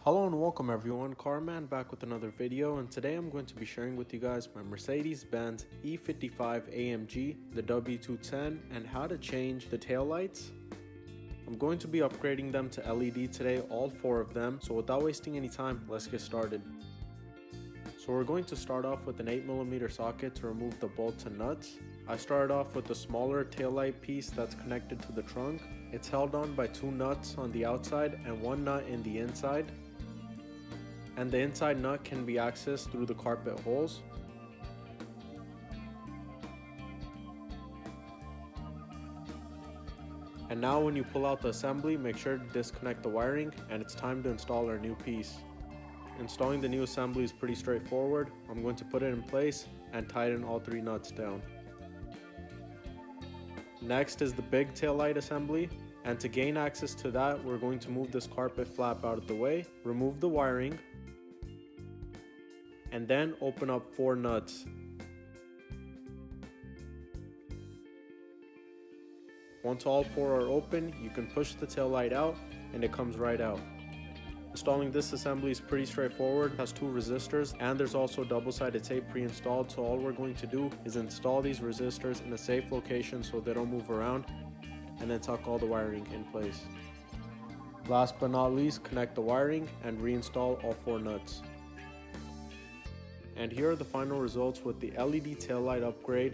Hello and welcome everyone, CarMAN back with another video, and today I'm going to be sharing with you guys my Mercedes-Benz E55 AMG, the W210, and how to change the taillights. I'm going to be upgrading them to LED today, all four of them, so without wasting any time, let's get started. So we're going to start off with an 8mm socket to remove the bolts and nuts. I started off with the smaller taillight piece that's connected to the trunk. It's held on by two nuts on the outside and one nut in the inside. And the inside nut can be accessed through the carpet holes. And now when you pull out the assembly, make sure to disconnect the wiring, and it's time to install our new piece. Installing the new assembly is pretty straightforward. I'm going to put it in place and tighten all three nuts down. Next is the big taillight assembly, and to gain access to that, we're going to move this carpet flap out of the way, remove the wiring, and then open up four nuts. Once all four are open, you can push the taillight out and it comes right out. Installing this assembly is pretty straightforward. It has two resistors and there's also double-sided tape pre-installed, so all we're going to do is install these resistors in a safe location so they don't move around, and then tuck all the wiring in place. Last but not least, connect the wiring and reinstall all four nuts. And here are the final results with the LED taillight upgrade.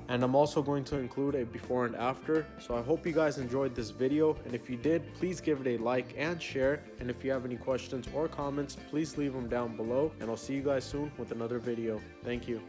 And I'm also going to include a before and after. So I hope you guys enjoyed this video, and if you did, please give it a like and share. And if you have any questions or comments, please leave them down below, and I'll see you guys soon with another video. Thank you.